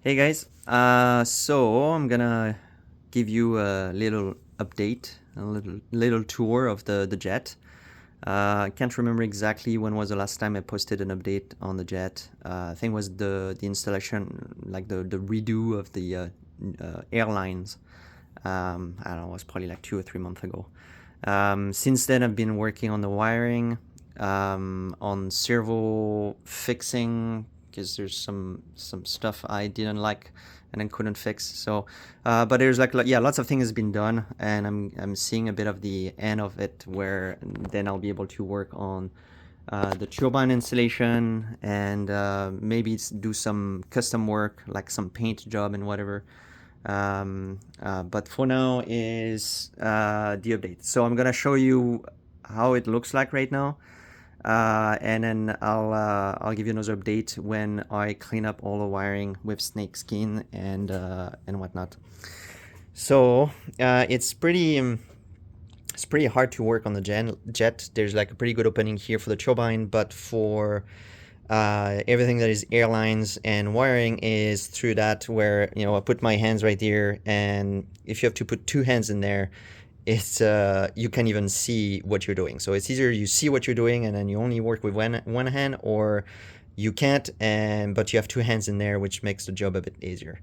Hey guys, so I'm gonna give you a little update, a little tour of the jet. I can't remember exactly when was the last time I posted an update on the jet. I think it was the installation, like the redo of the airlines. I don't know, it was probably like 2 or 3 months ago. Since then, I've been working on the wiring, on servo fixing, because there's some stuff I didn't like and then couldn't fix. So, but there's like yeah, lots of things has been done, and I'm seeing a bit of the end of it, where then I'll be able to work on the turbine installation and maybe do some custom work, like some paint job and whatever. But for now is the update. So I'm gonna show you how it looks like right now, and then I'll give you another update when I clean up all the wiring with snake skin and whatnot. So it's pretty hard to work on the jet. There's like a pretty good opening here for the turbine, but for everything that is airlines and wiring is through that, where I put my hands right here, and if you have to put two hands in there, it's you can't even see what you're doing. So it's either you see what you're doing and then you only work with one hand, or you can't, but you have two hands in there, which makes the job a bit easier.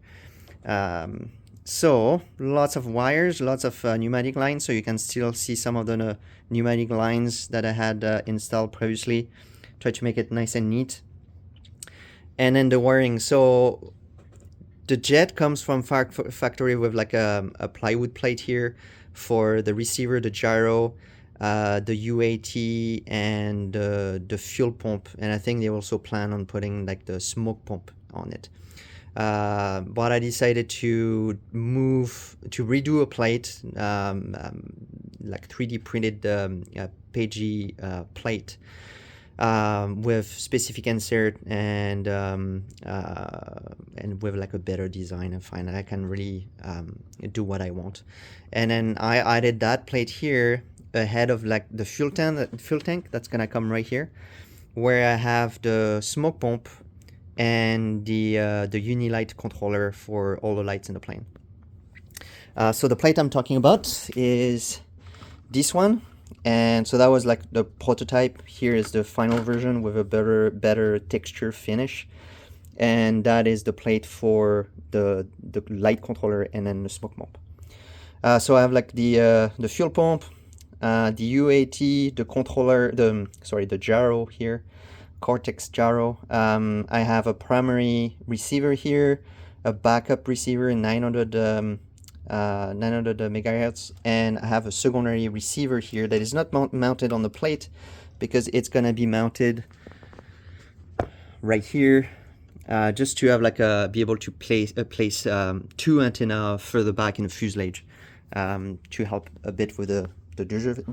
So lots of wires, lots of pneumatic lines, so you can still see some of the pneumatic lines that I had installed previously. Try to make it nice and neat. And then the wiring. So the jet comes from factory with like a plywood plate here for the receiver, the gyro, the UAT, and the fuel pump. And I think they also plan on putting like the smoke pump on it. But I decided to redo a plate, like 3D printed Pagey plate, with specific insert and with like a better design, and find that I can really do what I want. And then I added that plate here ahead of like the fuel tank that's gonna come right here, where I have the smoke pump and the Unilight controller for all the lights in the plane. So the plate I'm talking about is this one, and so that was like the prototype. Here is the final version with a better texture finish, and that is the plate for the light controller and then the smoke pump. So I have like the fuel pump, the UAT, the controller, the gyro here, Cortex gyro. I have a primary receiver here, a backup receiver in 900 megahertz, and I have a secondary receiver here that is not mounted on the plate, because it's gonna be mounted right here, just to have like be able to place two antenna further back in the fuselage, to help a bit with the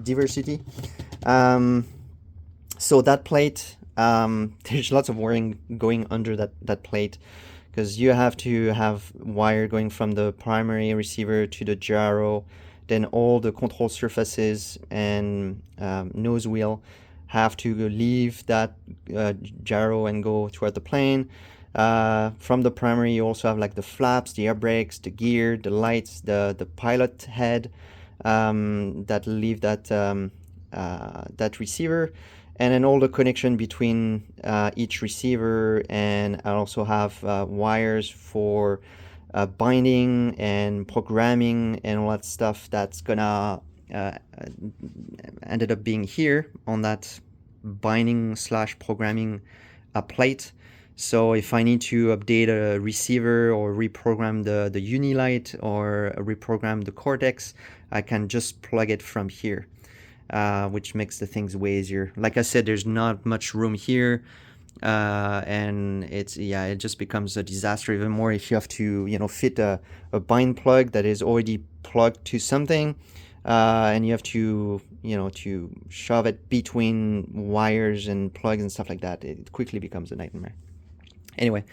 diversity. So that plate, there's lots of wiring going under that plate, because you have to have wire going from the primary receiver to the gyro, then all the control surfaces and nose wheel have to leave that gyro and go toward the plane. From the primary, you also have like the flaps, the air brakes, the gear, the lights, the pilot head that leave that receiver, and then all the connection between each receiver. And I also have wires for binding and programming and all that stuff that's gonna ended up being here on that binding / programming plate. So if I need to update a receiver or reprogram the Unilight or reprogram the Cortex, I can just plug it from here, which makes the things way easier. Like I said, there's not much room here, and it just becomes a disaster even more if you have to fit a bind plug that is already plugged to something, and you have to shove it between wires and plugs and stuff like that. It quickly becomes a nightmare. Anyway,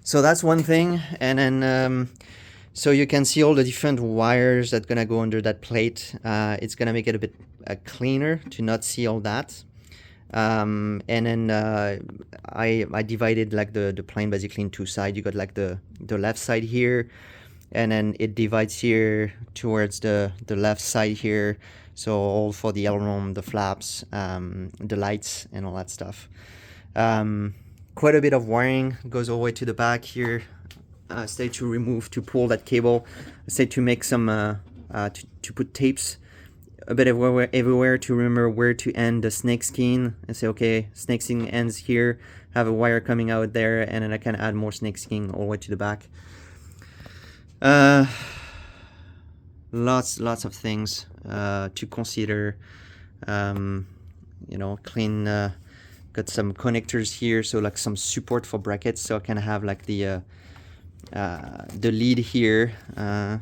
so that's one thing. And then so you can see all the different wires that gonna go under that plate. It's gonna make it a bit cleaner to not see all that. And then I divided like the plane basically in two sides. You got like the left side here, and then it divides here towards the left side here. So all for the aileron, the flaps, the lights, and all that stuff. Quite a bit of wiring goes all the way to the back here. Stay to pull that cable. Stay to make some to put tapes a bit everywhere to remember where to end the snake skin, and say, okay, snake skin ends here, have a wire coming out there, and then I can add more snake skin all the way to the back. Lots of things to consider. Clean. Got some connectors here, so like some support for brackets, so I can have like the lead here. I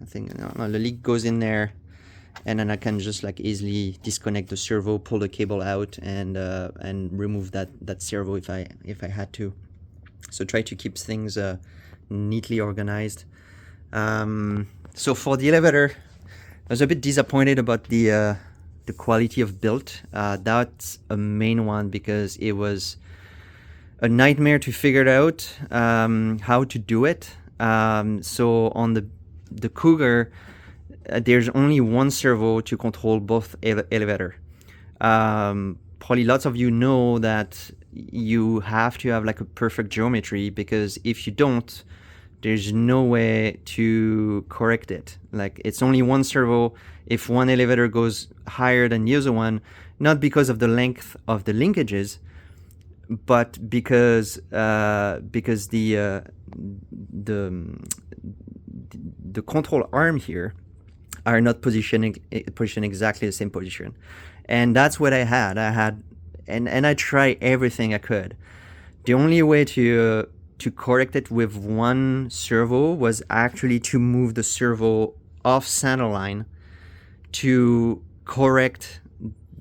think the lead goes in there, and then I can just like easily disconnect the servo, pull the cable out, and remove that servo if I had to. So try to keep things neatly organized. So for the elevator, I was a bit disappointed about the quality of build. That's a main one because it was a nightmare to figure out how to do it. So on the Cougar, there's only one servo to control both elevator. Probably lots of you know that you have to have like a perfect geometry, because if you don't, there's no way to correct it. Like, it's only one servo. If one elevator goes higher than the other one, not because of the length of the linkages, but because the control arm here are not positioned exactly the same position. And that's what I had. And I tried everything I could. The only way to correct it with one servo was actually to move the servo off center line to correct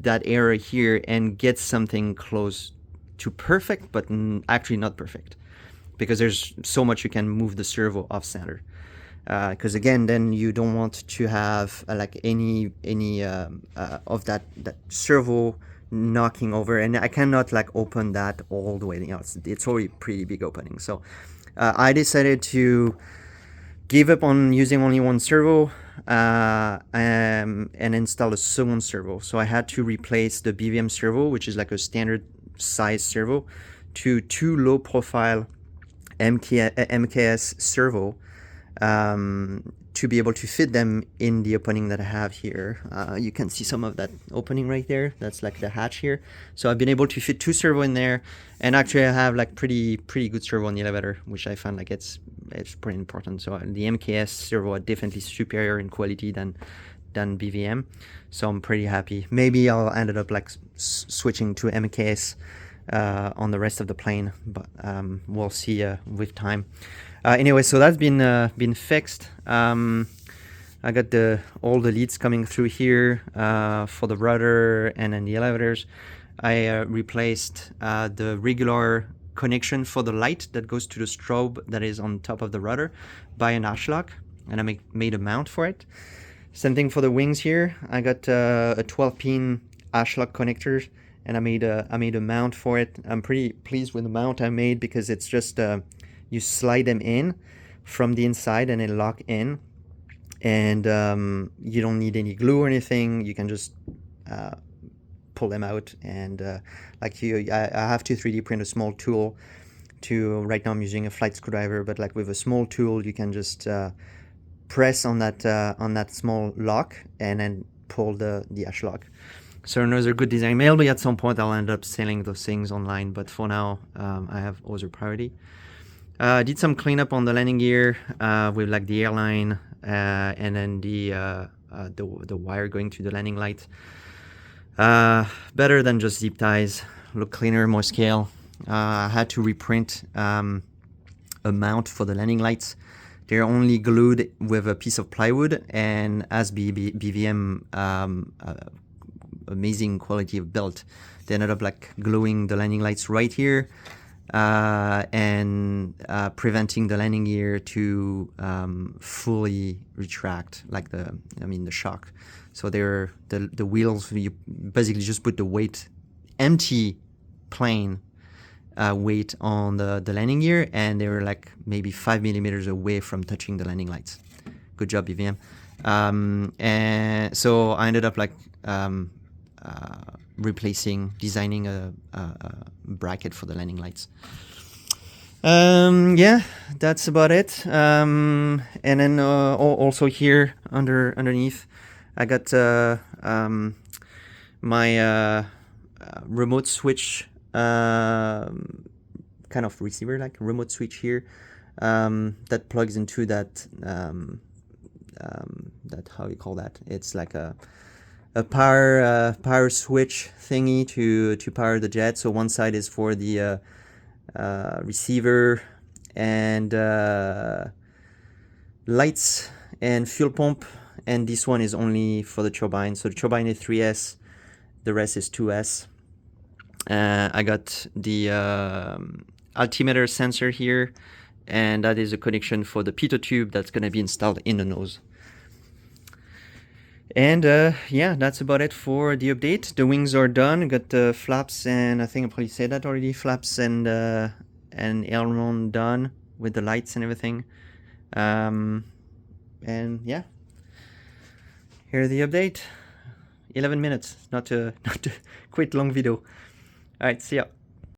that error here and get something close to perfect, but actually not perfect, because there's so much you can move the servo off center. Because again, then you don't want to have like any of that servo knocking over, and I cannot like open that all the way. It's already pretty big opening. So I decided to give up on using only one servo and install a second servo. So I had to replace the BVM servo, which is like a standard size servo, to two low profile MKS servo, to be able to fit them in the opening that I have here. You can see some of that opening right there. That's like the hatch here. So I've been able to fit two servo in there, and actually I have like pretty good servo on the elevator, which I find like it's pretty important. So the MKS servo are definitely superior in quality than BVM. So I'm pretty happy. Maybe I'll end up like switching to MKS on the rest of the plane, but we'll see with time. Anyway, so that's been fixed. I got all the leads coming through here for the rudder and then the elevators. I replaced the regular connection for the light that goes to the strobe that is on top of the rudder by an ashlock, and I made a mount for it. Same thing for the wings here. I got a 12-pin ashlock connector, and I made a mount for it. I'm pretty pleased with the mount I made, because it's just you slide them in from the inside and they lock in, and you don't need any glue or anything. You can just pull them out, and I have to 3D print a small tool right now I'm using a flight screwdriver, but like with a small tool you can just press on that small lock and then pull the ashlock. So another good design. Maybe at some point I'll end up selling those things online, but for now I have other priority. Did some cleanup on the landing gear with like the airline and then the wire going to the landing light. Better than just zip ties. Look cleaner, more scale. I had to reprint a mount for the landing lights. They're only glued with a piece of plywood, and as BVM amazing quality of build, they ended up like gluing the landing lights right here and preventing the landing gear to fully retract, like the shock. So they're the wheels, you basically just put the weight empty plane weight on the landing gear, and they were like maybe 5 millimeters away from touching the landing lights. Good job, BVM. And so I ended up like designing a bracket for the landing lights. Yeah, that's about it. And then also here underneath, I got my remote switch kind of receiver, like remote switch here, that plugs into that that, how you call that? It's like a power switch thingy to power the jet. So one side is for the receiver and lights and fuel pump, and this one is only for the turbine. So the turbine is 3S, the rest is 2S. I got the altimeter sensor here, and that is a connection for the pitot tube that's going to be installed in the nose. And yeah, that's about it for the update. The wings are done. I got the flaps, and I think I probably said that already, flaps and aileron done with the lights and everything. And yeah, here's the update. 11 minutes, not a quite long video. All right, see ya.